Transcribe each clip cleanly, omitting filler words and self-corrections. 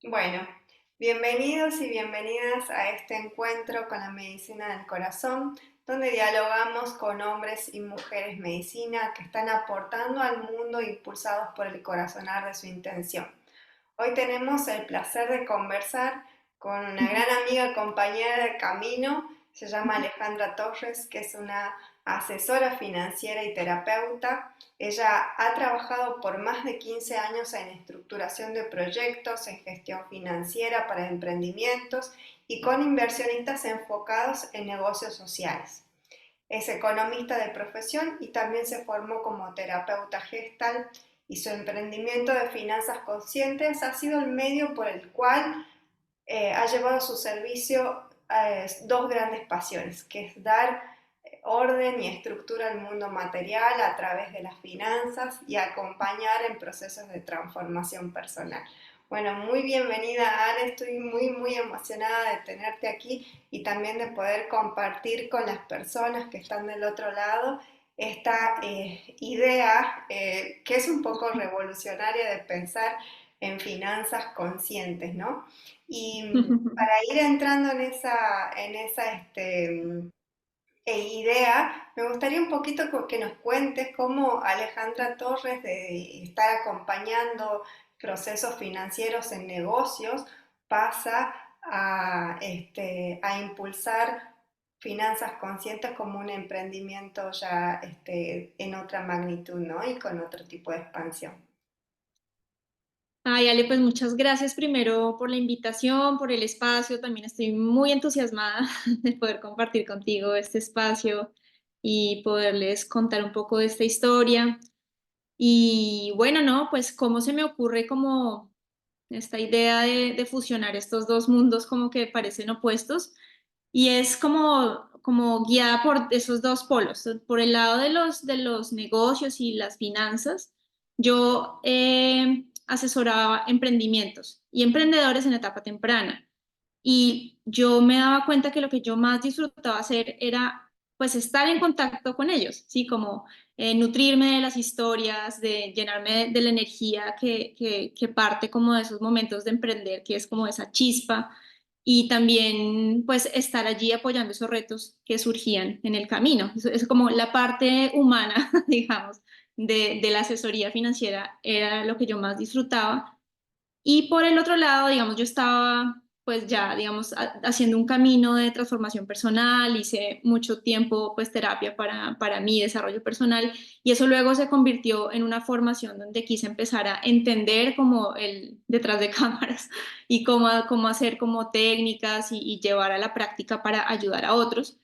Bueno, bienvenidos y bienvenidas a este encuentro con la medicina del corazón, donde dialogamos con hombres y mujeres medicina que están aportando al mundo impulsados por el corazonar de su intención. Hoy tenemos el placer de conversar con una gran amiga, compañera de camino, se llama Alejandra Torres, que es una asesora financiera y terapeuta. Ella ha trabajado por más de 15 años en estructuración de proyectos, en gestión financiera para emprendimientos y con inversionistas enfocados en negocios sociales. Es economista de profesión y también se formó como terapeuta gestal, y su emprendimiento de finanzas conscientes ha sido el medio por el cual ha llevado a su servicio dos grandes pasiones, que es dar orden y estructura al mundo material a través de las finanzas y acompañar en procesos de transformación personal. Bueno, muy bienvenida, Ale, estoy muy emocionada de tenerte aquí y también de poder compartir con las personas que están del otro lado esta idea que es un poco revolucionaria de pensar en finanzas conscientes, ¿no? Y para ir entrando en esa idea, me gustaría un poquito que nos cuentes cómo Alejandra Torres, de estar acompañando procesos financieros en negocios, pasa a impulsar finanzas conscientes como un emprendimiento ya en otra magnitud, ¿no? Y con otro tipo de expansión. Ay, Ale, pues muchas gracias primero por la invitación, por el espacio. También estoy muy entusiasmada de poder compartir contigo este espacio y poderles contar un poco de esta historia. Y bueno, no, pues cómo se me ocurre como esta idea de fusionar estos dos mundos como que parecen opuestos y es como guiada por esos dos polos. Por el lado de los negocios y las finanzas, yo asesoraba emprendimientos y emprendedores en etapa temprana. Y yo me daba cuenta que lo que yo más disfrutaba hacer era pues estar en contacto con ellos, ¿sí? Como nutrirme de las historias, de llenarme de la energía que parte como de esos momentos de emprender, que es como esa chispa, y también pues estar allí apoyando esos retos que surgían en el camino. Eso es como la parte humana, digamos, de la asesoría financiera, era lo que yo más disfrutaba. Y por el otro lado, digamos, yo estaba pues ya, digamos, haciendo un camino de transformación personal, hice mucho tiempo pues terapia para mi desarrollo personal y eso luego se convirtió en una formación donde quise empezar a entender como el detrás de cámaras y cómo hacer como técnicas y llevar a la práctica para ayudar a otros.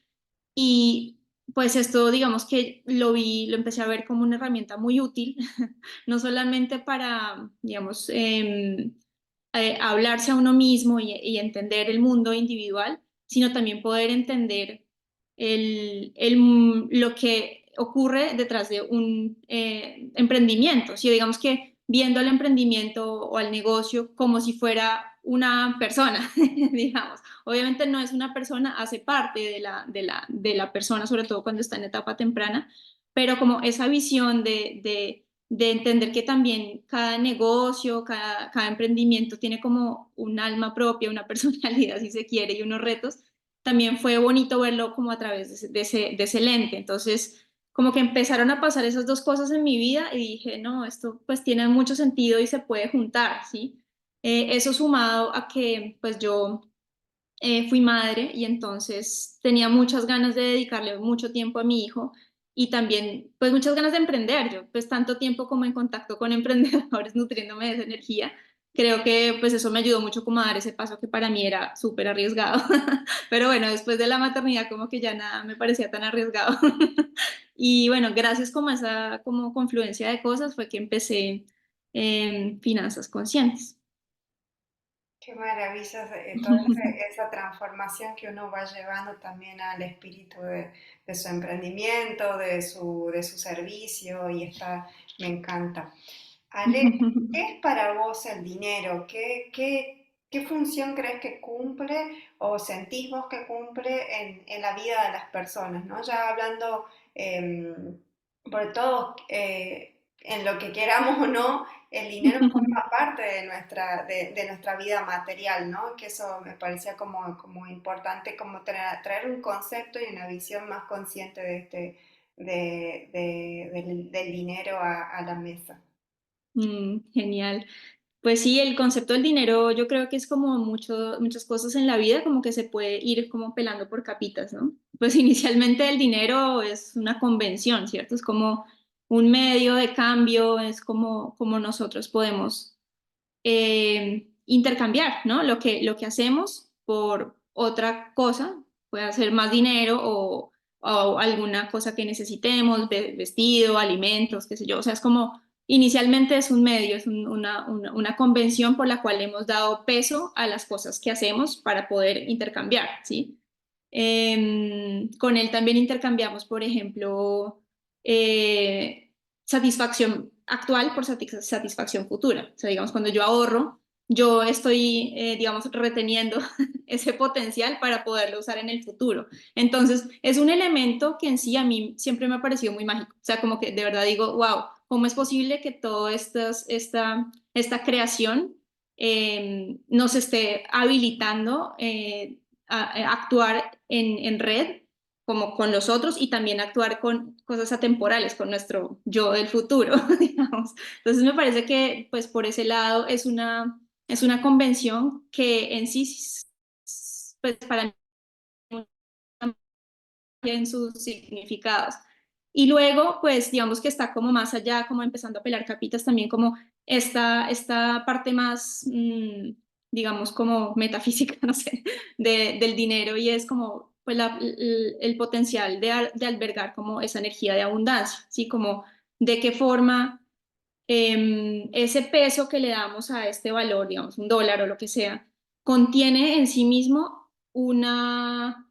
Y pues esto, digamos que lo empecé a ver como una herramienta muy útil, no solamente para, digamos, hablarse a uno mismo y entender el mundo individual, sino también poder entender lo que ocurre detrás de un emprendimiento. Si digamos que viendo al emprendimiento o al negocio como si fuera una persona, digamos. Obviamente no es una persona, hace parte de la persona, sobre todo cuando está en etapa temprana, pero como esa visión de entender que también cada negocio, cada emprendimiento tiene como un alma propia, una personalidad, si se quiere, y unos retos, también fue bonito verlo como a través de ese lente. Entonces, como que empezaron a pasar esas dos cosas en mi vida y dije, no, esto pues tiene mucho sentido y se puede juntar, ¿sí? Eso sumado a que pues yo fui madre y entonces tenía muchas ganas de dedicarle mucho tiempo a mi hijo y también pues muchas ganas de emprender. Yo pues tanto tiempo como en contacto con emprendedores nutriéndome de esa energía, creo que pues eso me ayudó mucho como a dar ese paso que para mí era súper arriesgado. Pero bueno, después de la maternidad como que ya nada me parecía tan arriesgado. Y bueno, gracias como a esa como confluencia de cosas fue que empecé en finanzas conscientes. Qué maravilla toda esa transformación que uno va llevando también al espíritu de su emprendimiento, de su servicio, y me encanta. Ale, ¿qué es para vos el dinero? ¿Qué función crees que cumple o sentís vos que cumple en la vida de las personas, ¿no? Ya hablando por todo en lo que queramos o no el dinero forma parte de nuestra vida material, ¿no? Que eso me parecía como importante, como traer un concepto y una visión más consciente del dinero a la mesa. Genial. Pues sí, el concepto del dinero yo creo que es como muchas cosas en la vida, como que se puede ir como pelando por capitas, ¿no? Pues inicialmente el dinero es una convención, ¿cierto? Es como un medio de cambio, es como nosotros podemos intercambiar, ¿no? Lo que hacemos por otra cosa, puede ser más dinero o alguna cosa que necesitemos, vestido, alimentos, qué sé yo. O sea, es como, inicialmente es un medio, es una convención por la cual hemos dado peso a las cosas que hacemos para poder intercambiar, ¿sí? Con él también intercambiamos, por ejemplo, satisfacción actual por satisfacción futura. O sea, digamos, cuando yo ahorro, yo estoy, digamos, reteniendo ese potencial para poderlo usar en el futuro. Entonces, es un elemento que en sí a mí siempre me ha parecido muy mágico. O sea, como que de verdad digo, wow, ¿cómo es posible que toda esta creación nos esté habilitando a actuar en red como con los otros y también actuar con cosas atemporales, con nuestro yo del futuro, digamos. Entonces me parece que pues por ese lado es una convención que en sí, pues para mí en sus significados. Y luego, pues digamos que está como más allá, como empezando a pelar capitas también, como esta parte más, digamos, como metafísica, no sé, del dinero y es como pues el potencial de albergar como esa energía de abundancia, ¿sí? Como de qué forma ese peso que le damos a este valor, digamos, un dólar o lo que sea, contiene en sí mismo una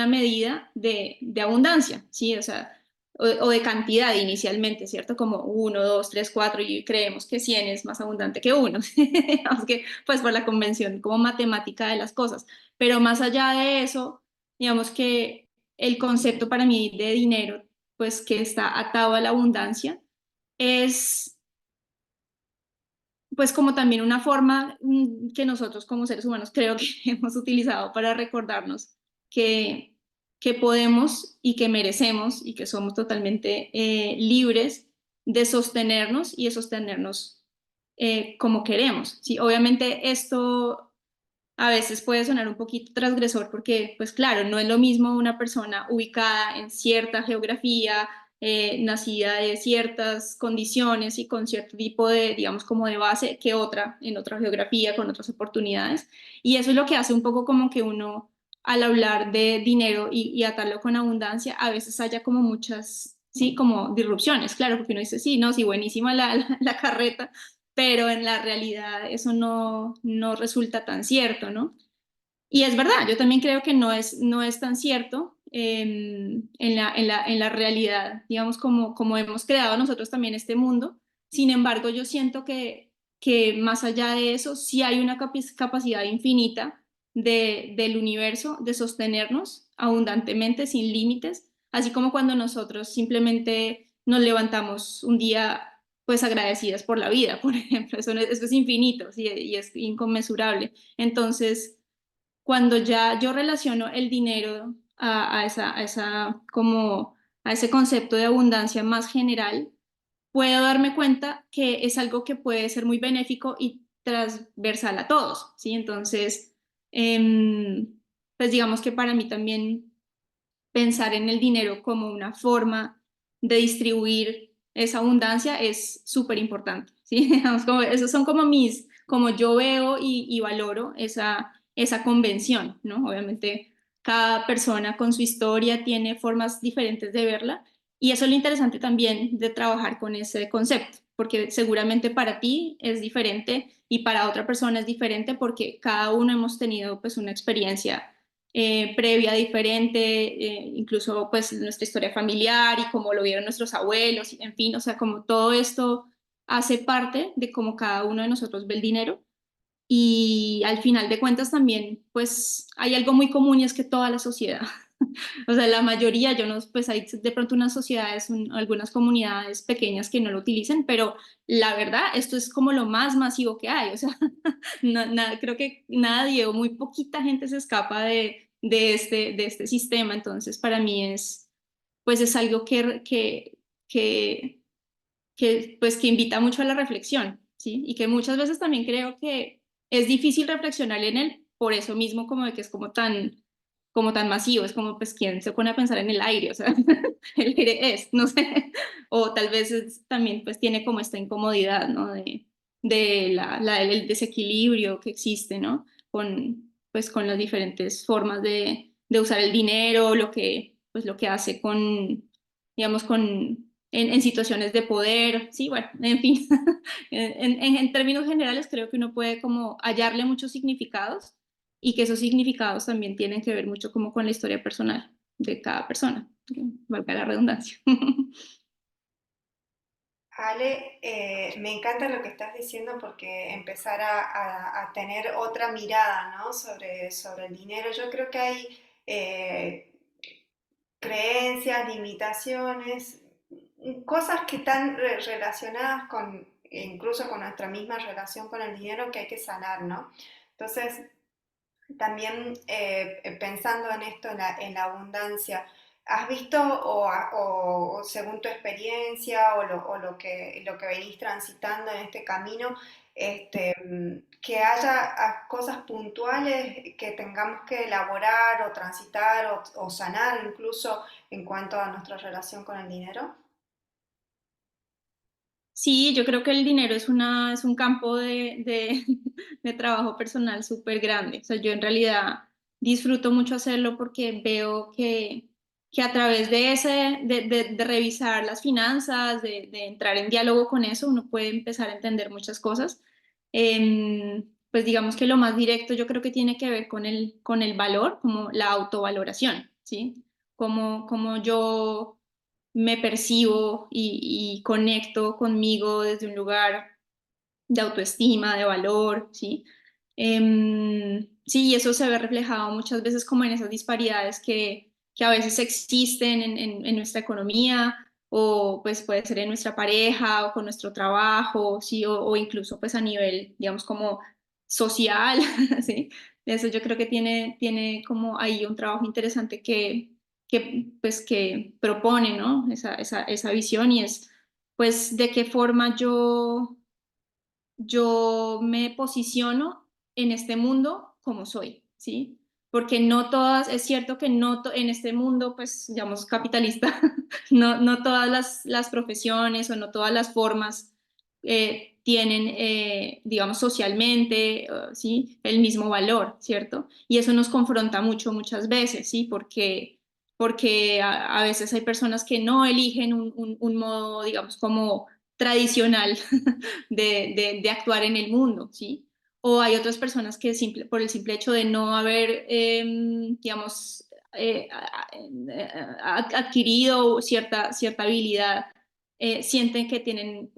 medida de abundancia, ¿sí? O sea, o de cantidad inicialmente, ¿cierto? Como uno, dos, tres, cuatro, y creemos que 100 es más abundante que uno, digamos que, pues por la convención como matemática de las cosas. Pero más allá de eso, digamos que el concepto para mí de dinero, pues que está atado a la abundancia, es pues como también una forma que nosotros como seres humanos creo que hemos utilizado para recordarnos que, que podemos y que merecemos y que somos totalmente libres de sostenernos y de sostenernos como queremos. Sí, obviamente esto a veces puede sonar un poquito transgresor porque, pues claro, no es lo mismo una persona ubicada en cierta geografía, nacida de ciertas condiciones y con cierto tipo de, digamos, como de base que otra en otra geografía, con otras oportunidades. Y eso es lo que hace un poco como que uno, al hablar de dinero y atarlo con abundancia, a veces haya como muchas, sí, como disrupciones, claro, porque uno dice, sí, no, sí, buenísima la carreta, pero en la realidad eso no resulta tan cierto, ¿no? Y es verdad, yo también creo que no es tan cierto en la realidad, digamos, como hemos creado nosotros también este mundo. Sin embargo, yo siento que más allá de eso, sí hay una capacidad infinita del universo de sostenernos abundantemente, sin límites, así como cuando nosotros simplemente nos levantamos un día pues agradecidas por la vida, por ejemplo, eso es infinito, ¿sí? Y es inconmensurable. Entonces, cuando ya yo relaciono el dinero a ese concepto de abundancia más general, puedo darme cuenta que es algo que puede ser muy benéfico y transversal a todos, ¿sí? Entonces, pues digamos que para mí también pensar en el dinero como una forma de distribuir esa abundancia es súper importante, ¿sí? Esos son como yo veo y valoro esa convención, ¿no? Obviamente cada persona con su historia tiene formas diferentes de verla y eso es lo interesante también de trabajar con ese concepto, porque seguramente para ti es diferente y para otra persona es diferente porque cada uno hemos tenido pues una experiencia previa diferente, incluso pues nuestra historia familiar y cómo lo vieron nuestros abuelos, en fin, o sea, como todo esto hace parte de cómo cada uno de nosotros ve el dinero y al final de cuentas también pues hay algo muy común y es que toda la sociedad O sea, la mayoría, yo no, pues hay de pronto unas sociedades, algunas comunidades pequeñas que no lo utilicen, pero la verdad, esto es como lo más masivo que hay. O sea, creo que nadie o muy poquita gente se escapa de este sistema. Entonces, para mí pues es algo que, pues, que invita mucho a la reflexión, ¿sí? Y que muchas veces también creo que es difícil reflexionar en él por eso mismo, como de que es como tan masivo, es como, pues, ¿quién se pone a pensar en el aire? O sea, el aire es, no sé, o tal vez también, pues, tiene como esta incomodidad, ¿no? El desequilibrio que existe, ¿no? Pues, con las diferentes formas de usar el dinero, pues, lo que hace digamos, en situaciones de poder, sí, bueno, en fin, en términos generales creo que uno puede como hallarle muchos significados y que esos significados también tienen que ver mucho como con la historia personal de cada persona, valga la redundancia. Ale, me encanta lo que estás diciendo porque empezar a tener otra mirada, ¿no? sobre el dinero. Yo creo que hay creencias, limitaciones, cosas que están relacionadas con, incluso con nuestra misma relación con el dinero que hay que sanar, ¿no? Entonces, también pensando en esto, en la abundancia, ¿has visto o según tu experiencia o lo que venís transitando en este camino, que haya cosas puntuales que tengamos que elaborar o transitar o sanar incluso en cuanto a nuestra relación con el dinero? Sí, yo creo que el dinero es un campo de trabajo personal súper grande. O sea, yo en realidad disfruto mucho hacerlo porque veo que a través de revisar las finanzas, de entrar en diálogo con eso, uno puede empezar a entender muchas cosas. Pues digamos que lo más directo yo creo que tiene que ver con el valor, como la autovaloración, ¿sí? Como yo me percibo y conecto conmigo desde un lugar de autoestima, de valor, ¿sí? Sí, y eso se ve reflejado muchas veces como en esas disparidades que a veces existen en nuestra economía o pues puede ser en nuestra pareja o con nuestro trabajo, ¿sí? O incluso pues a nivel, digamos, como social, ¿sí? Eso yo creo que tiene como ahí un trabajo interesante pues, que propone, ¿no? Esa visión y es, pues, de qué forma yo me posiciono en este mundo como soy, ¿sí? Porque no todas, es cierto que en este mundo, pues, digamos, capitalista, no todas las profesiones o no todas las formas tienen, digamos, socialmente, ¿sí? El mismo valor, ¿cierto? Y eso nos confronta mucho muchas veces, ¿sí? Porque a veces hay personas que no eligen un modo, digamos, como tradicional de actuar en el mundo, ¿sí? O hay otras personas que por el simple hecho de no haber, digamos, adquirido cierta habilidad, sienten que tienen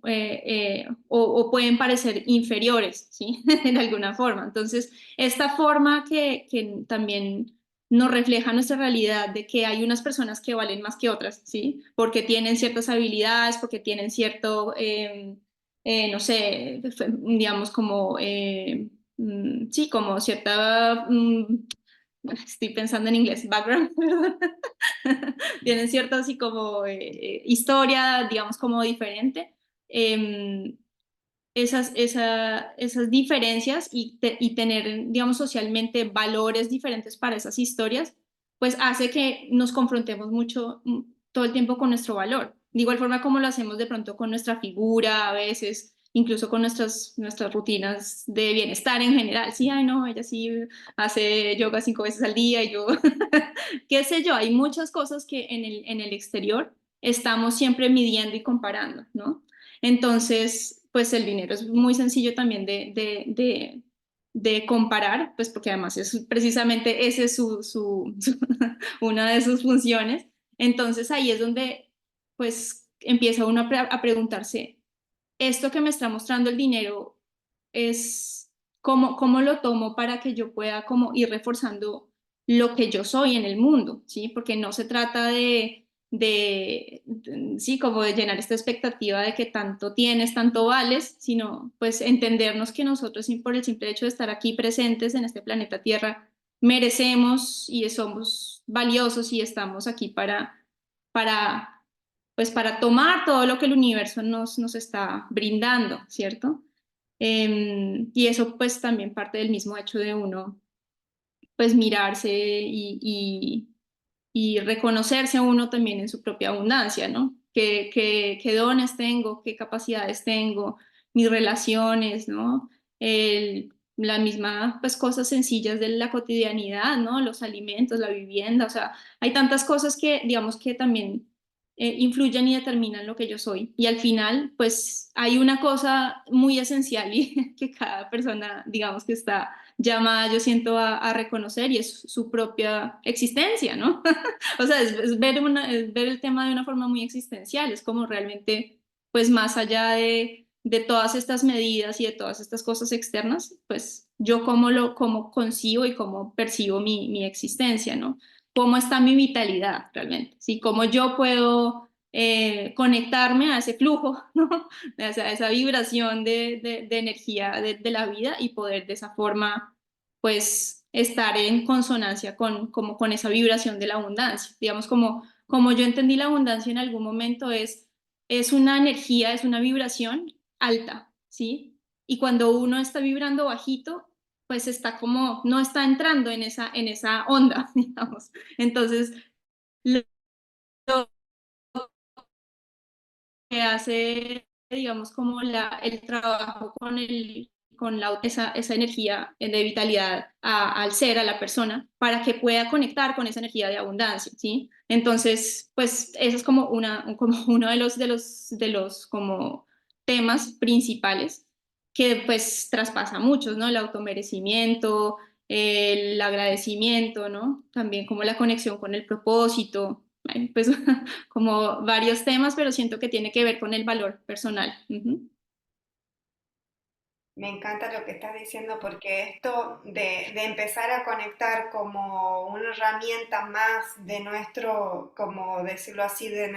o pueden parecer inferiores, ¿sí? De alguna forma. Entonces, esta forma que también nos refleja nuestra realidad de que hay unas personas que valen más que otras, ¿sí? Porque tienen ciertas habilidades, porque tienen cierto, no sé, digamos como, sí, como cierta, estoy pensando en inglés, background, perdón. Tienen cierta así como historia, digamos como diferente. Eh, esas diferencias y tener, digamos, socialmente valores diferentes para esas historias, pues hace que nos confrontemos mucho todo el tiempo con nuestro valor. De igual forma como lo hacemos de pronto con nuestra figura, a veces, incluso con nuestras rutinas de bienestar en general. Sí, ay, no, ella sí hace yoga 5 veces al día y yo, qué sé yo, hay muchas cosas que en el exterior estamos siempre midiendo y comparando, ¿no? Entonces, pues el dinero es muy sencillo también de comparar, pues porque además es precisamente ese es una de sus funciones. Entonces ahí es donde pues empieza uno a preguntarse, esto que me está mostrando el dinero es cómo lo tomo para que yo pueda como ir reforzando lo que yo soy en el mundo, ¿sí? Porque no se trata sí, como de llenar esta expectativa de que tanto tienes, tanto vales, sino pues entendernos que nosotros, por el simple hecho de estar aquí presentes en este planeta Tierra, merecemos y somos valiosos y estamos aquí para, pues para tomar todo lo que el universo nos está brindando, ¿cierto? Y eso pues también parte del mismo hecho de uno pues mirarse y reconocerse a uno también en su propia abundancia, ¿no? ¿Qué dones tengo? ¿Qué capacidades tengo? Mis relaciones, ¿no? La misma, pues, cosas sencillas de la cotidianidad, ¿no? Los alimentos, la vivienda, o sea, hay tantas cosas que, digamos, que también influyen y determinan lo que yo soy. Y al final, pues, hay una cosa muy esencial y que cada persona, digamos, que está llamada, yo siento, a reconocer y es su propia existencia, ¿no? O sea, es ver el tema de una forma muy existencial, es como realmente, pues más allá de todas estas medidas y de todas estas cosas externas, pues yo cómo concibo y cómo percibo mi existencia, ¿no? Cómo está mi vitalidad realmente, ¿sí? Cómo yo puedo conectarme a ese flujo, ¿no? A esa vibración de energía de la vida y poder de esa forma, pues, estar en consonancia como con esa vibración de la abundancia. Digamos, como yo entendí la abundancia en algún momento, es una energía, es una vibración alta, ¿sí? Y cuando uno está vibrando bajito, pues está como, no está entrando en esa onda, digamos. Entonces, lo que hace, digamos, como el trabajo esa energía de vitalidad al ser, a la persona, para que pueda conectar con esa energía de abundancia, ¿sí? Entonces, pues eso es como uno de los como temas principales que pues traspasa a muchos, ¿no? El automerecimiento, el agradecimiento, ¿no? También como la conexión con el propósito, pues como varios temas, pero siento que tiene que ver con el valor personal. Ujú. Me encanta lo que estás diciendo porque esto de empezar a conectar como una herramienta más de nuestro, como decirlo así, de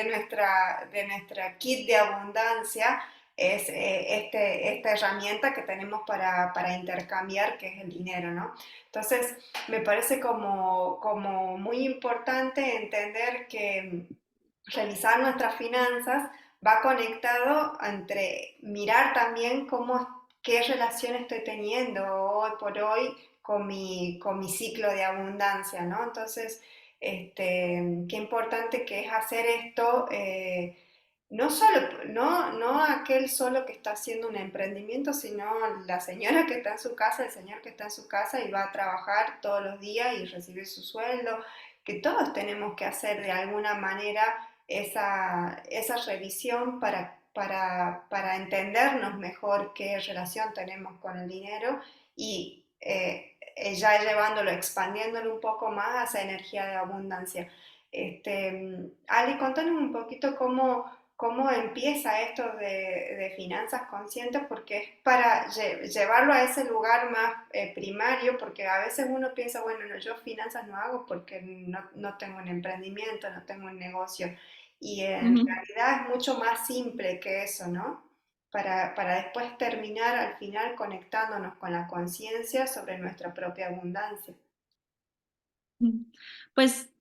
nuestra kit de abundancia, es esta herramienta que tenemos para intercambiar, que es el dinero, ¿no? Entonces, me parece como muy importante entender que revisar nuestras finanzas va conectado entre mirar también qué relación estoy teniendo hoy por hoy con mi ciclo de abundancia, ¿no? Entonces, qué importante que es hacer esto, no solo, no aquel solo que está haciendo un emprendimiento, sino la señora que está en su casa, el señor que está en su casa y va a trabajar todos los días y recibir su sueldo, que todos tenemos que hacer de alguna manera esa revisión para entendernos mejor qué relación tenemos con el dinero y ya llevándolo, expandiéndolo un poco más a esa energía de abundancia. Ali, contanos un poquito cómo empieza esto de finanzas conscientes, porque es para llevarlo a ese lugar más primario, porque a veces uno piensa, bueno, no, yo finanzas no hago porque no tengo un emprendimiento, no tengo un negocio, y en Ujú. realidad es mucho más simple que eso, ¿no? Para después terminar al final conectándonos con la conciencia sobre nuestra propia abundancia. Pues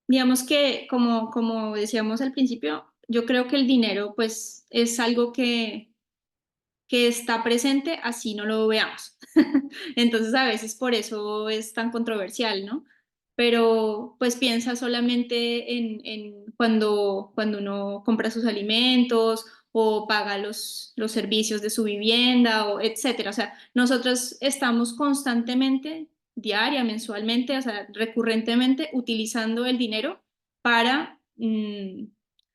digamos que como decíamos al principio, yo creo que el dinero pues es algo que está presente así no lo veamos. Entonces a veces por eso es tan controversial, ¿no? Pero pues piensa solamente en cuando uno compra sus alimentos o paga los servicios de su vivienda o etcétera. O sea, nosotros estamos constantemente, diaria, mensualmente, o sea, recurrentemente utilizando el dinero para,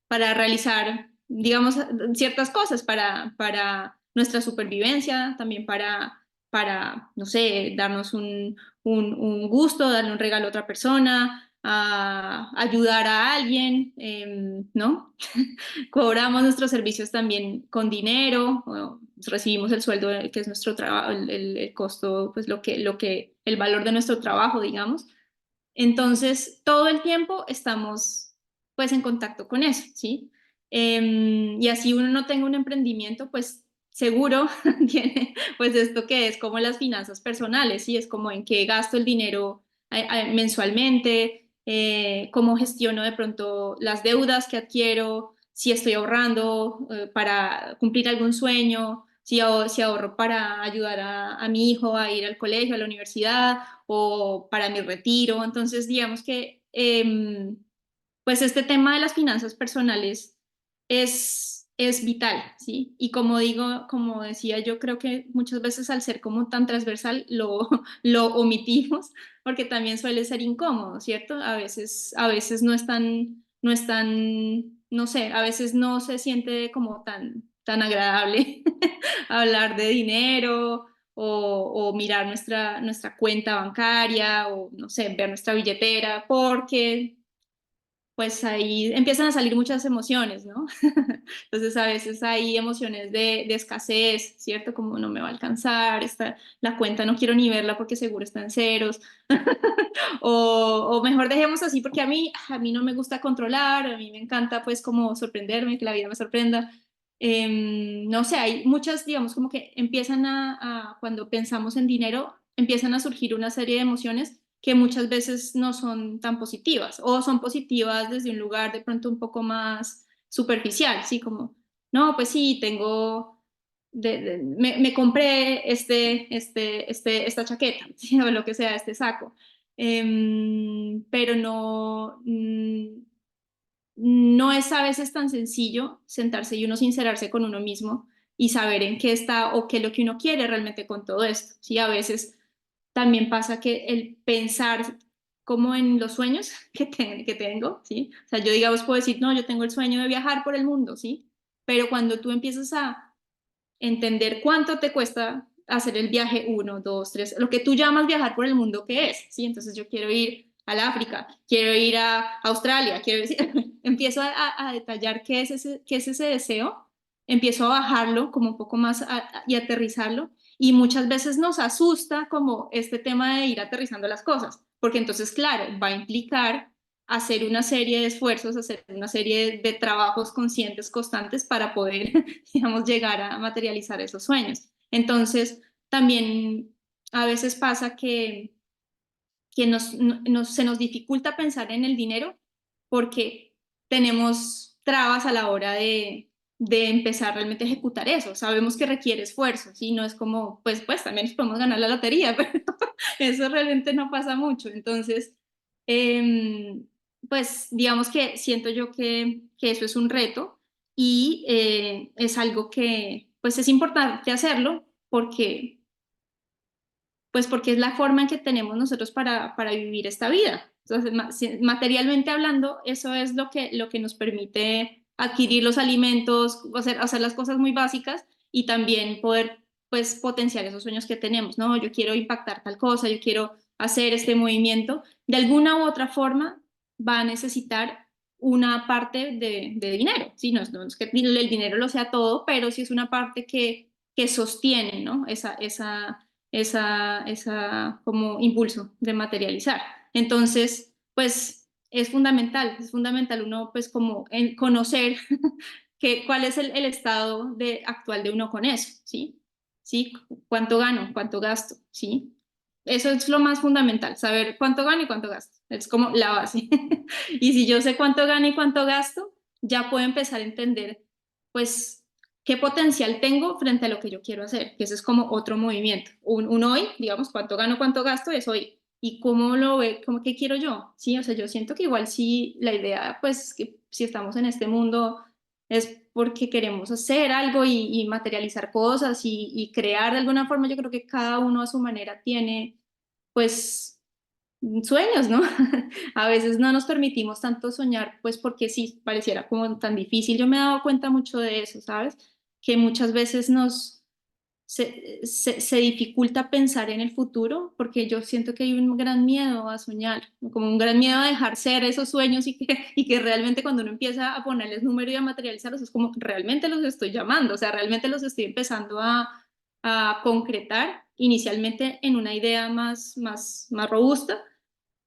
para realizar, digamos, ciertas cosas, para nuestra supervivencia, también no sé, darnos un gusto, darle un regalo a otra persona, ayudar a alguien, ¿no? Cobramos nuestros servicios también con dinero, o recibimos el sueldo que es nuestro trabajo, el costo, pues el valor de nuestro trabajo, digamos. Entonces, todo el tiempo estamos pues en contacto con eso, ¿sí? Y así uno no tenga un emprendimiento, pues seguro tiene pues esto que es como las finanzas personales, ¿sí? Es como en qué gasto el dinero mensualmente, cómo gestiono de pronto las deudas que adquiero, si estoy ahorrando para cumplir algún sueño, si ahorro para ayudar a mi hijo a ir al colegio, a la universidad o para mi retiro. Entonces, digamos que pues este tema de las finanzas personales es vital, ¿sí? Y como digo, como decía, yo creo que muchas veces al ser como tan transversal lo omitimos porque también suele ser incómodo, ¿cierto? A veces no es tan, no sé, a veces no se siente como tan agradable hablar de dinero o mirar nuestra cuenta bancaria o, no sé, ver nuestra billetera, porque pues ahí empiezan a salir muchas emociones, ¿no? Entonces a veces hay emociones de escasez, ¿cierto? Como no me va a alcanzar, la cuenta no quiero ni verla porque seguro está en ceros, o mejor dejemos así porque a mí no me gusta controlar, a mí me encanta pues como sorprenderme, que la vida me sorprenda. No sé, hay muchas, digamos, como que empiezan cuando pensamos en dinero, empiezan a surgir una serie de emociones que muchas veces no son tan positivas o son positivas desde un lugar de pronto un poco más superficial, ¿sí? Como, no, pues sí, me compré esta chaqueta, ¿sí? O lo que sea, este saco. Pero no es a veces tan sencillo sentarse y uno sincerarse con uno mismo y saber en qué está o qué es lo que uno quiere realmente con todo esto. Sí, a veces también pasa que el pensar como en los sueños que tengo, ¿sí? O sea, yo digamos puedo decir, no, yo tengo el sueño de viajar por el mundo, ¿sí? Pero cuando tú empiezas a entender cuánto te cuesta hacer el viaje uno, dos, tres, lo que tú llamas viajar por el mundo, ¿qué es? ¿Sí? Entonces yo quiero ir al África, quiero ir a Australia, quiero decir, empiezo a detallar qué es ese deseo, empiezo a bajarlo como un poco más y aterrizarlo y muchas veces nos asusta como este tema de ir aterrizando las cosas, porque entonces, claro, va a implicar hacer una serie de esfuerzos, hacer una serie de trabajos conscientes, constantes para poder, digamos, llegar a materializar esos sueños. Entonces, también a veces pasa que se nos dificulta pensar en el dinero porque tenemos trabas a la hora de empezar realmente a ejecutar eso. Sabemos que requiere esfuerzo, ¿sí? No es como, pues también nos podemos ganar la lotería, pero eso realmente no pasa mucho. Entonces, em, pues digamos que siento yo que eso es un reto y es algo que pues es importante hacerlo porque pues porque es la forma en que tenemos nosotros para vivir esta vida. Entonces, materialmente hablando, eso es lo que nos permite adquirir los alimentos, hacer las cosas muy básicas y también poder pues potenciar esos sueños que tenemos, ¿no? Yo quiero impactar tal cosa, yo quiero hacer este movimiento. De alguna u otra forma va a necesitar una parte de dinero, ¿sí? No es que el dinero lo sea todo, pero sí es una parte que sostiene, ¿no? Esa como impulso de materializar. Entonces, pues es fundamental uno pues como en conocer cuál es el estado actual de uno con eso, ¿sí? ¿Sí? ¿Cuánto gano? ¿Cuánto gasto? ¿Sí? Eso es lo más fundamental, saber cuánto gano y cuánto gasto. Es como la base. Y si yo sé cuánto gano y cuánto gasto, ya puedo empezar a entender, pues, qué potencial tengo frente a lo que yo quiero hacer, que ese es como otro movimiento. Un hoy, digamos, cuánto gano, cuánto gasto es hoy. ¿Y cómo lo ve? ¿Cómo qué quiero yo? Sí, o sea, yo siento que igual sí, la idea, pues, que si estamos en este mundo es porque queremos hacer algo y materializar cosas y crear de alguna forma. Yo creo que cada uno a su manera tiene, pues, sueños, ¿no? A veces no nos permitimos tanto soñar, pues porque sí, pareciera como tan difícil. Yo me he dado cuenta mucho de eso, ¿sabes? Que muchas veces se dificulta pensar en el futuro porque yo siento que hay un gran miedo a soñar, como un gran miedo a dejar ser esos sueños y que realmente cuando uno empieza a ponerles número y a materializarlos es como realmente los estoy llamando, o sea, realmente los estoy empezando a concretar inicialmente en una idea más robusta,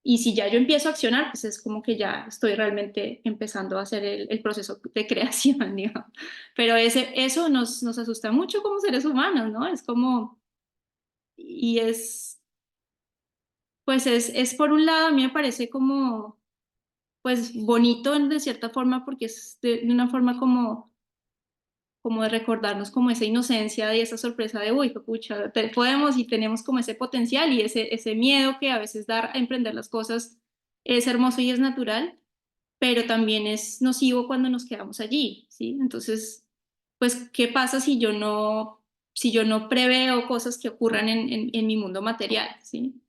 Y si ya yo empiezo a accionar, pues es como que ya estoy realmente empezando a hacer el proceso de creación, digamos. Pero eso nos asusta mucho como seres humanos, ¿no? Es como, y pues es por un lado, a mí me parece como, pues bonito de cierta forma, porque es de una forma como de recordarnos como esa inocencia y esa sorpresa de, uy, pucha, podemos y tenemos como ese potencial y ese miedo que a veces da a emprender las cosas es hermoso y es natural, pero también es nocivo cuando nos quedamos allí, ¿sí? Entonces, pues, ¿qué pasa si yo no preveo cosas que ocurran en mi mundo material, ¿sí?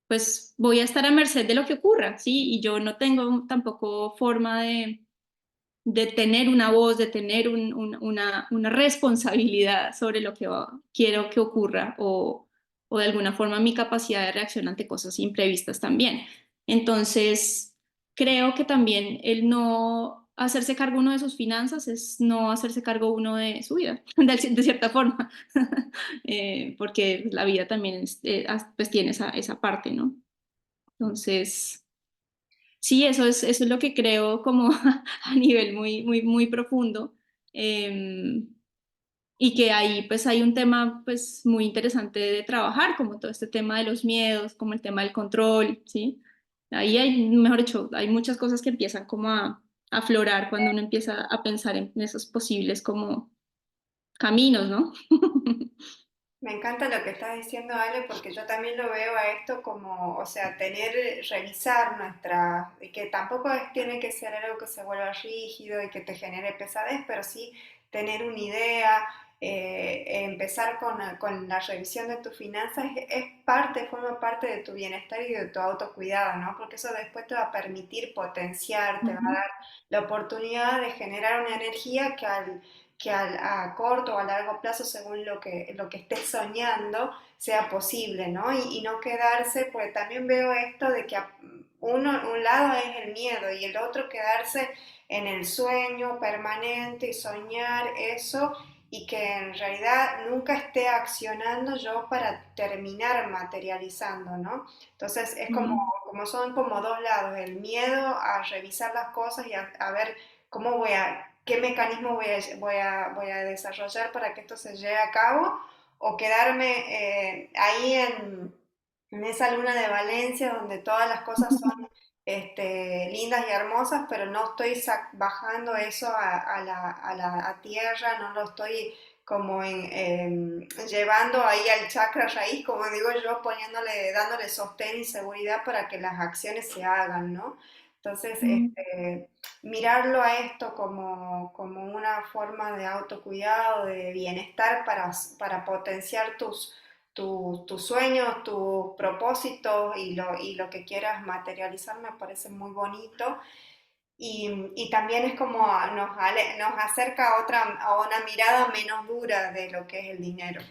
Pues voy a estar a merced de lo que ocurra, ¿sí? Y yo no tengo tampoco forma de tener una voz, de tener una responsabilidad sobre lo que quiero que ocurra o de alguna forma mi capacidad de reacción ante cosas imprevistas también. Entonces, creo que también el no hacerse cargo uno de sus finanzas es no hacerse cargo uno de su vida, de cierta forma, porque la vida también pues tiene esa parte, ¿no? Entonces... Sí, eso es lo que creo como a nivel muy, muy, muy profundo. eh, y que ahí pues hay un tema pues muy interesante de trabajar, como todo este tema de los miedos, como el tema del control, ¿sí? Ahí hay, mejor dicho, hay muchas cosas que empiezan como a aflorar cuando uno empieza a pensar en esos posibles como caminos, ¿no? Me encanta lo que estás diciendo, Ale, porque yo también lo veo a esto como, o sea, revisar y que tampoco tiene que ser algo que se vuelva rígido y que te genere pesadez, pero sí tener una idea, empezar con la revisión de tus finanzas forma parte de tu bienestar y de tu autocuidado, ¿no? Porque eso después te va a permitir potenciar, te va a Ujú, dar la oportunidad de generar una energía a corto o a largo plazo, según lo que estés soñando, sea posible, ¿no? Y no quedarse, porque también veo esto de que un lado es el miedo y el otro quedarse en el sueño permanente y soñar eso y que en realidad nunca esté accionando yo para terminar materializando, ¿no? Entonces es ujú, como son como dos lados, el miedo a revisar las cosas y a ver qué mecanismo voy a desarrollar para que esto se lleve a cabo o quedarme ahí en esa luna de Valencia donde todas las cosas son lindas y hermosas, pero no estoy bajando eso a tierra, no lo estoy como llevando ahí al chakra raíz, como digo yo, dándole sostén y seguridad para que las acciones se hagan, ¿no? Entonces, ujú. mirarlo a esto como una forma de autocuidado, de bienestar para potenciar tus sueños, tus propósitos y lo que quieras materializar me parece muy bonito. Y también es como nos acerca a una mirada menos dura de lo que es el dinero.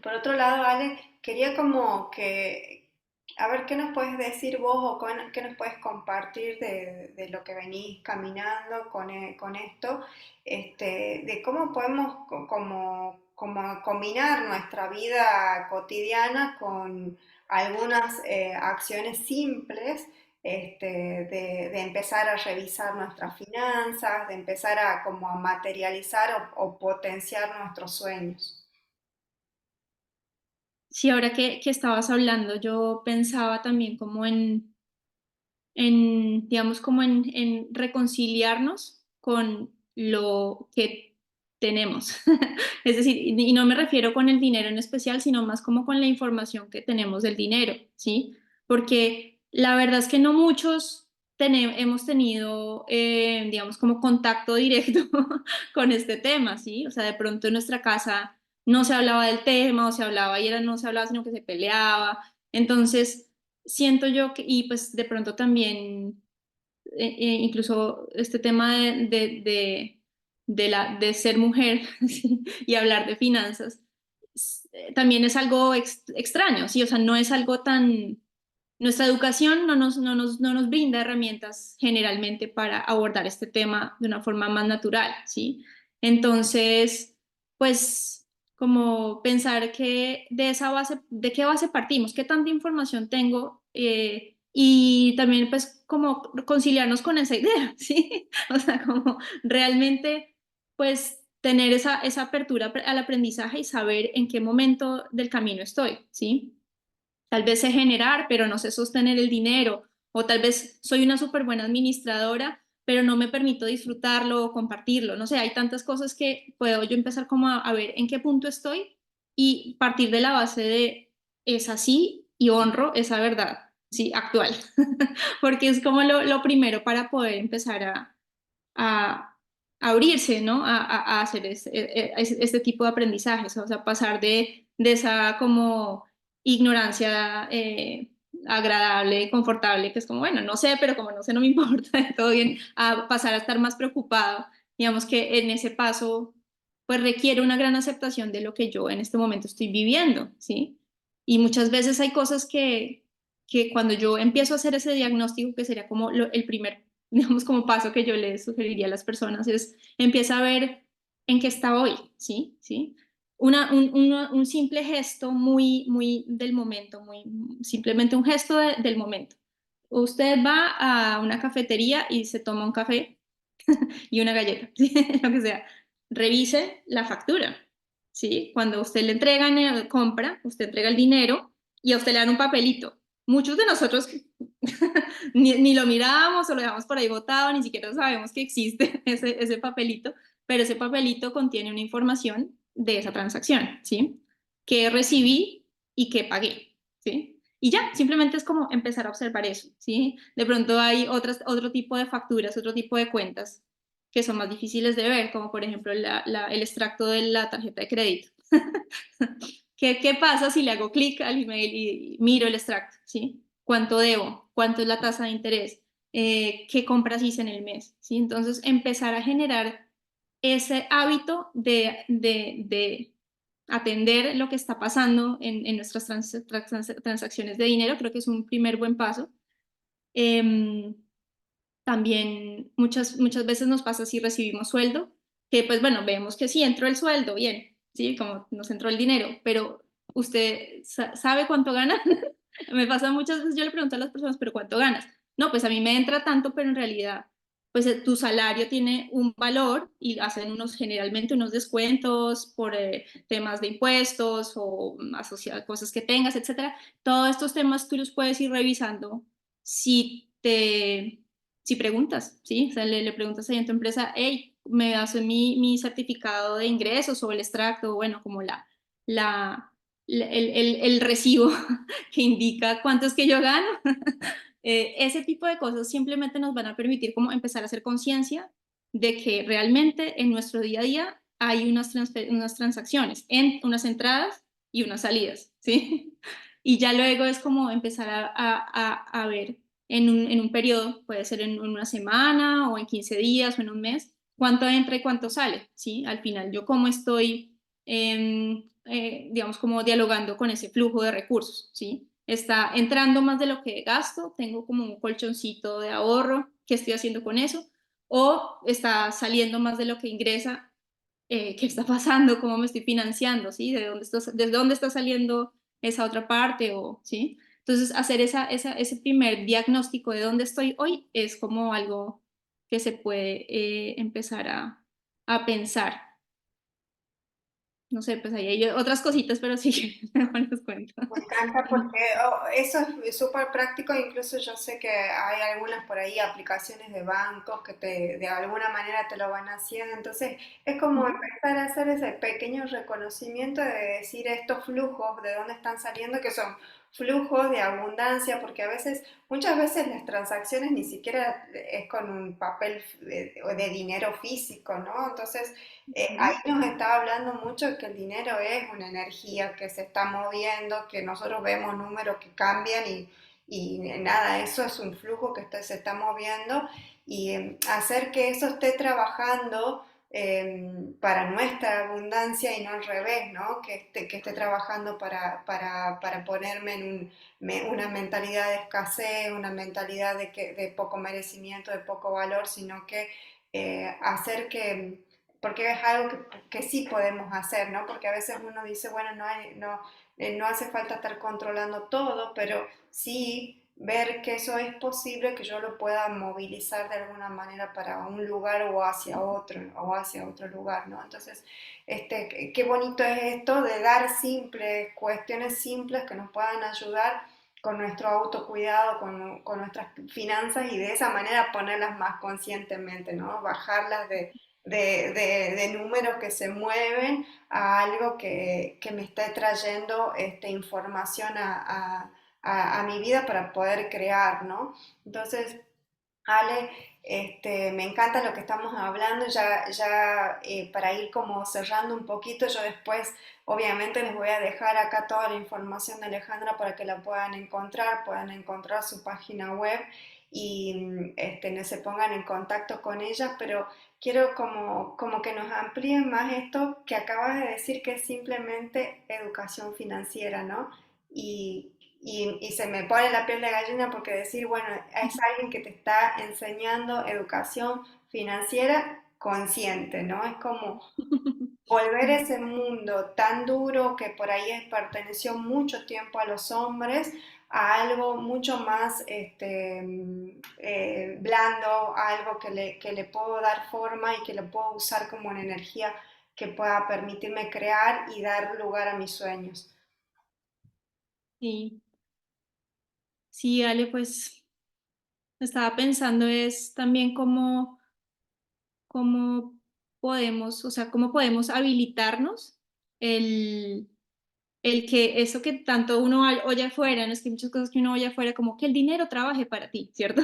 Por otro lado, Ale, quería como a ver, ¿qué nos puedes decir vos o qué nos puedes compartir de lo que venís caminando con esto, de cómo podemos como combinar nuestra vida cotidiana con algunas acciones simples, de empezar a revisar nuestras finanzas, de empezar a como a materializar o potenciar nuestros sueños? Sí, ahora que estabas hablando, yo pensaba también como digamos, como en reconciliarnos con lo que tenemos. Es decir, y no me refiero con el dinero en especial, sino más como con la información que tenemos del dinero, ¿sí? Porque la verdad es que no muchos hemos tenido, digamos, como contacto directo con este tema, ¿sí? O sea, de pronto en nuestra casa no se hablaba del tema, o se hablaba y no se hablaba, sino que se peleaba. Entonces, siento yo que, y pues de pronto también, incluso este tema de ser mujer ¿sí? Y hablar de finanzas, también es algo extraño, ¿sí? O sea, no es algo tan... Nuestra educación no nos brinda herramientas generalmente para abordar este tema de una forma más natural, ¿sí? Entonces, pues como pensar que de esa base, de qué base partimos, qué tanta información tengo y también pues como conciliarnos con esa idea, ¿sí? O sea, como realmente pues tener esa apertura al aprendizaje y saber en qué momento del camino estoy, ¿sí? Tal vez sé generar, pero no sé sostener el dinero, o tal vez soy una súper buena administradora, pero no me permito disfrutarlo o compartirlo. No sé, hay tantas cosas que puedo yo empezar como a ver en qué punto estoy y partir de la base de es así y honro esa verdad, sí, actual, porque es como lo primero para poder empezar a, a abrirse, ¿no? A hacer este tipo de aprendizajes, o sea, pasar de esa como ignorancia agradable, confortable, que es como, bueno, no sé, pero como no sé, no me importa, todo bien, a pasar a estar más preocupado. Digamos que en ese paso, pues requiere una gran aceptación de lo que yo en este momento estoy viviendo, ¿sí? Y muchas veces hay cosas que cuando yo empiezo a hacer ese diagnóstico, que sería como el primer, digamos, como paso que yo le sugeriría a las personas, es empieza a ver en qué está hoy, ¿sí? ¿Sí? Un simple gesto muy del momento, muy, simplemente un gesto del momento. Usted va a una cafetería y se toma un café y una galleta, ¿sí? Lo que sea. Revise la factura, ¿sí? Cuando usted le entregan, compra, usted entrega el dinero y a usted le dan un papelito. Muchos de nosotros ni lo miramos o lo dejamos por ahí botado, ni siquiera sabemos que existe ese papelito, pero ese papelito contiene una información de esa transacción, ¿sí? Que recibí y que pagué, ¿sí? Y ya, simplemente es como empezar a observar eso, ¿sí? De pronto hay otro tipo de facturas, otro tipo de cuentas que son más difíciles de ver, como por ejemplo el extracto de la tarjeta de crédito. ¿Qué pasa si le hago clic al email y miro el extracto? ¿Sí? ¿Cuánto debo? ¿Cuánto es la tasa de interés? ¿Qué compras hice en el mes? ¿Sí? Entonces, empezar a generar ese hábito de atender lo que está pasando en nuestras transacciones de dinero, creo que es un primer buen paso. Eh, También muchas veces nos pasa si recibimos sueldo, que pues bueno, vemos que sí entró el sueldo, bien, sí, como nos entró el dinero, pero ¿usted sabe cuánto gana? Me pasa muchas veces, yo le pregunto a las personas, ¿pero cuánto ganas? No, pues a mí me entra tanto, pero en realidad, pues tu salario tiene un valor y hacen generalmente unos descuentos por temas de impuestos o asociadas cosas que tengas, etcétera. Todos estos temas tú los puedes ir revisando si si preguntas, ¿sí? O sea, le preguntas ahí en tu empresa, hey, me das mi certificado de ingresos o el extracto, bueno, como la, el recibo que indica cuánto es que yo gano. Ese tipo de cosas simplemente nos van a permitir como empezar a hacer conciencia de que realmente en nuestro día a día hay unas transacciones, unas entradas y unas salidas, ¿sí? Y ya luego es como empezar a ver en un periodo, puede ser en una semana o en 15 días o en un mes, cuánto entra y cuánto sale, ¿sí? Al final, yo cómo estoy, digamos, como dialogando con ese flujo de recursos, ¿sí? Está entrando más de lo que gasto, tengo como un colchoncito de ahorro, ¿qué estoy haciendo con eso? O está saliendo más de lo que ingresa, ¿qué está pasando? ¿Cómo me estoy financiando? ¿Sí? ¿Desde dónde está saliendo esa otra parte? O, ¿sí? Entonces, hacer ese primer diagnóstico de dónde estoy hoy es como algo que se puede empezar a pensar. No sé, pues ahí hay otras cositas, pero sí, mejor les cuento. Me encanta porque eso es súper práctico, incluso yo sé que hay algunas por ahí aplicaciones de bancos que de alguna manera te lo van haciendo, entonces es como empezar a hacer ese pequeño reconocimiento de decir estos flujos, de dónde están saliendo, que son flujos de abundancia, porque a veces, muchas veces las transacciones ni siquiera es con un papel de dinero físico, ¿no? Entonces ahí nos está hablando mucho de que el dinero es una energía que se está moviendo, que nosotros vemos números que cambian y nada, eso es un flujo que se está moviendo y hacer que eso esté trabajando para nuestra abundancia y no al revés, ¿no? Que esté trabajando para ponerme en una mentalidad de escasez, una mentalidad de poco merecimiento, de poco valor, sino que hacer que porque es algo que sí podemos hacer, ¿no? Porque a veces uno dice, bueno, no hace falta estar controlando todo, pero sí ver que eso es posible, que yo lo pueda movilizar de alguna manera para un lugar o hacia otro lugar, ¿no? Entonces, qué bonito es esto de dar simples, cuestiones simples que nos puedan ayudar con nuestro autocuidado, con nuestras finanzas y de esa manera ponerlas más conscientemente, ¿no? Bajarlas de números que se mueven a algo que me esté trayendo información a mi vida para poder crear, ¿no? Entonces, Ale, me encanta lo que estamos hablando, para ir como cerrando un poquito, yo después obviamente les voy a dejar acá toda la información de Alejandra para que la puedan encontrar su página web y no se pongan en contacto con ella, pero quiero como que nos amplíen más esto que acabas de decir que es simplemente educación financiera, ¿no? Y, y se me pone la piel de gallina porque decir, bueno, es alguien que te está enseñando educación financiera consciente, ¿no? Es como volver ese mundo tan duro que por ahí perteneció mucho tiempo a los hombres a algo mucho más blando, a algo que le puedo dar forma y que lo puedo usar como una energía que pueda permitirme crear y dar lugar a mis sueños. Sí, sí, Ale, pues estaba pensando es también cómo podemos, o sea, cómo podemos habilitarnos el, el que eso que tanto uno oye afuera, no es que hay muchas cosas que uno oye afuera, como que el dinero trabaje para ti, ¿cierto?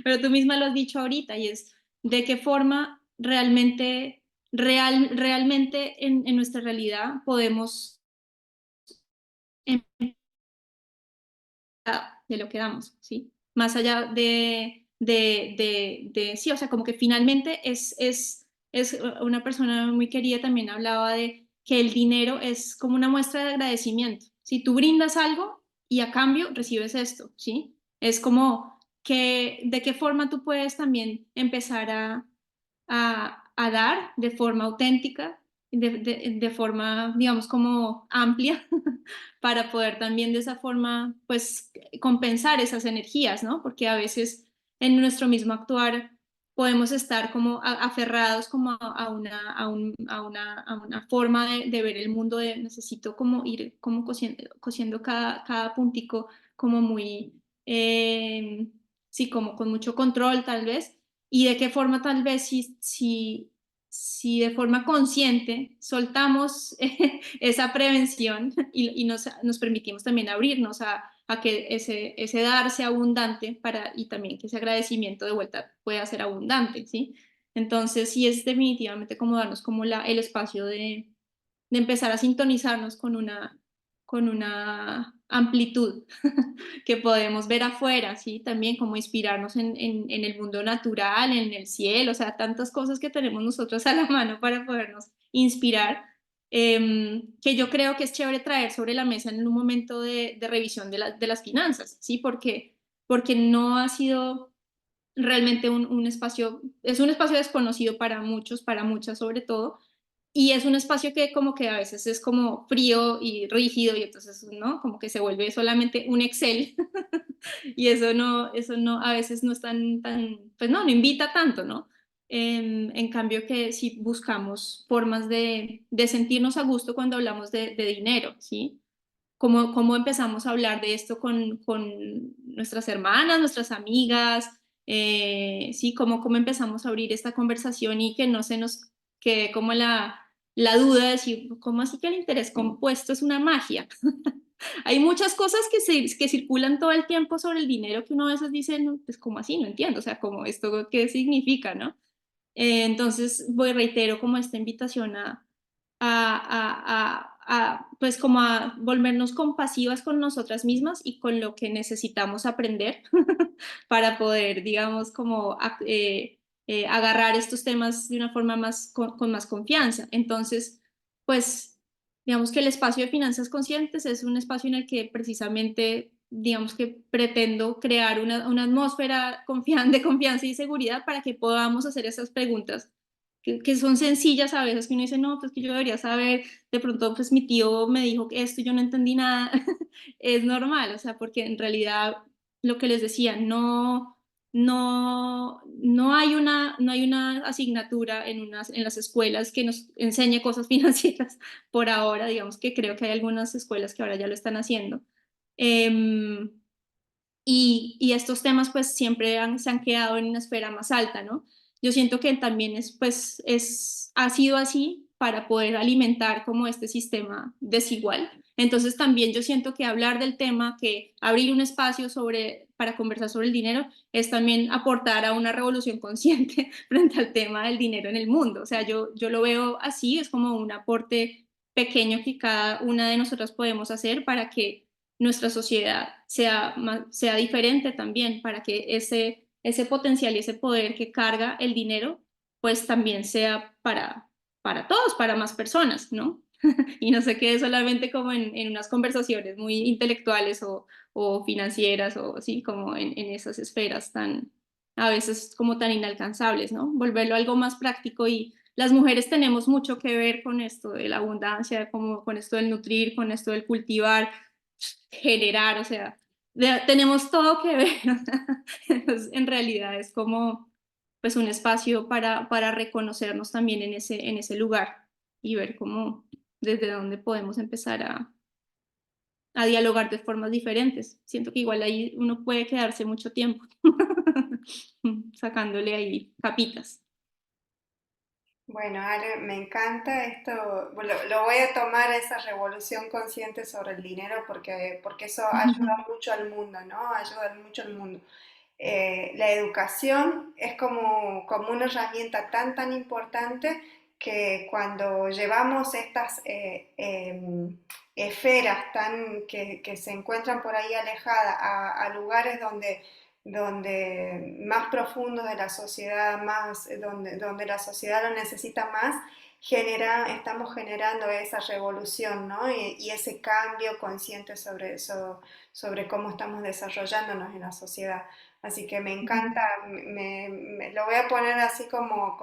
Pero tú misma lo has dicho ahorita y es de qué forma realmente en nuestra realidad podemos empezar de lo que damos, ¿sí? Más allá sí, o sea, como que finalmente es una persona muy querida también hablaba de que el dinero es como una muestra de agradecimiento. Si tú brindas algo y a cambio recibes esto, ¿sí? Es como que de qué forma tú puedes también empezar a dar de forma auténtica, de forma, digamos, como amplia, para poder también de esa forma, pues, compensar esas energías, ¿no? Porque a veces en nuestro mismo actuar podemos estar como aferrados como a una forma de ver el mundo, de necesito como ir como cosiendo cada puntico como muy, sí, como con mucho control tal vez, y de qué forma tal vez si de forma consciente soltamos esa prevención y nos permitimos también abrirnos a que ese dar sea abundante y también que ese agradecimiento de vuelta pueda ser abundante, ¿sí? Entonces sí es definitivamente como darnos como el espacio de empezar a sintonizarnos con una amplitud que podemos ver afuera, ¿sí? También como inspirarnos en el mundo natural, en el cielo, o sea, tantas cosas que tenemos nosotros a la mano para podernos inspirar, que yo creo que es chévere traer sobre la mesa en un momento de revisión de las finanzas, ¿sí? Porque no ha sido realmente un espacio, es un espacio desconocido para muchos, para muchas sobre todo, y es un espacio que como que a veces es como frío y rígido y entonces, ¿no? Como que se vuelve solamente un Excel y eso no, a veces no es pues no invita tanto, ¿no? En cambio que si buscamos formas de sentirnos a gusto cuando hablamos de dinero, ¿sí? Cómo empezamos a hablar de esto con nuestras hermanas, nuestras amigas, sí, cómo empezamos a abrir esta conversación y que no se nos quede como la duda de decir, ¿cómo así que el interés compuesto es una magia? Hay muchas cosas que circulan todo el tiempo sobre el dinero que uno a veces dice, no, pues ¿cómo así? No entiendo, o sea, como esto, ¿qué significa, no? Entonces, reitero como esta invitación pues como a volvernos compasivas con nosotras mismas y con lo que necesitamos aprender para poder, digamos, como agarrar estos temas de una forma con más confianza. Entonces, pues, digamos que el espacio de finanzas conscientes es un espacio en el que precisamente, digamos que pretendo crear una atmósfera de confianza y seguridad para que podamos hacer esas preguntas que son sencillas a veces, que uno dice, no, pues que yo debería saber, de pronto pues mi tío me dijo que esto y yo no entendí nada, es normal, o sea, porque en realidad lo que les decía, no hay una asignatura en las escuelas que nos enseñe cosas financieras por ahora, digamos que creo que hay algunas escuelas que ahora ya lo están haciendo. Em, y estos temas pues se han quedado en una esfera más alta, ¿no? Yo siento que también ha sido así para poder alimentar como este sistema desigual. Entonces también yo siento que hablar del tema, que abrir un espacio para conversar sobre el dinero, es también aportar a una revolución consciente frente al tema del dinero en el mundo. O sea, yo lo veo así, es como un aporte pequeño que cada una de nosotras podemos hacer para que nuestra sociedad sea diferente también, para que ese potencial y ese poder que carga el dinero, pues también sea para todos, para más personas, ¿no? Y no se quede solamente como en unas conversaciones muy intelectuales o financieras o así como en esas esferas tan, a veces como tan inalcanzables, ¿no? Volverlo algo más práctico y las mujeres tenemos mucho que ver con esto de la abundancia, como con esto del nutrir, con esto del cultivar, generar, o sea, tenemos todo que ver. Entonces, en realidad es como pues un espacio para reconocernos también en ese lugar y ver cómo desde dónde podemos empezar a dialogar de formas diferentes. Siento que igual ahí uno puede quedarse mucho tiempo sacándole ahí capitas. Bueno, Ale, me encanta esto. Lo voy a tomar esa revolución consciente sobre el dinero porque eso ayuda mucho al mundo, ¿no? Ayuda mucho al mundo. La educación es como una herramienta tan importante que cuando llevamos estas esferas que se encuentran por ahí alejadas a lugares donde más profundos de la sociedad, donde la sociedad lo necesita más, estamos generando esa revolución, ¿no? Y ese cambio consciente sobre eso, sobre cómo estamos desarrollándonos en la sociedad. Así que me encanta, lo voy a poner así como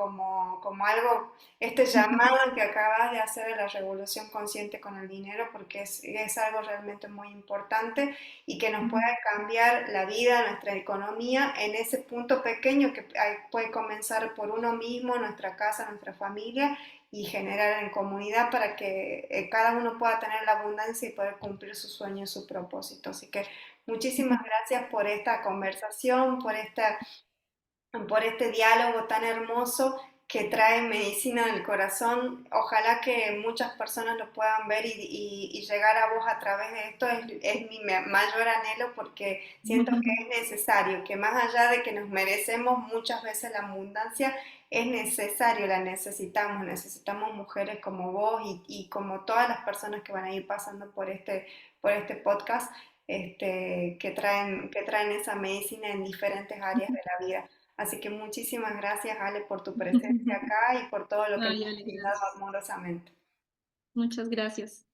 algo, este llamado que acabas de hacer de la revolución consciente con el dinero, porque es algo realmente muy importante y que nos puede cambiar la vida, nuestra economía, en ese punto pequeño que puede comenzar por uno mismo, nuestra casa, nuestra familia, y generar en comunidad para que cada uno pueda tener la abundancia y poder cumplir sus sueños, su propósito. Así que muchísimas gracias por esta conversación, por este diálogo tan hermoso que trae medicina del corazón. Ojalá que muchas personas lo puedan ver y llegar a vos a través de esto. Es mi mayor anhelo porque siento que es necesario, que más allá de que nos merecemos muchas veces la abundancia, es necesario, la necesitamos. Necesitamos mujeres como vos y como todas las personas que van a ir pasando por este podcast. Que traen esa medicina en diferentes áreas de la vida. Así que muchísimas gracias, Ale, por tu presencia acá y por todo lo que nos Ay, has Ale, brindado gracias. amorosamente. Muchas gracias.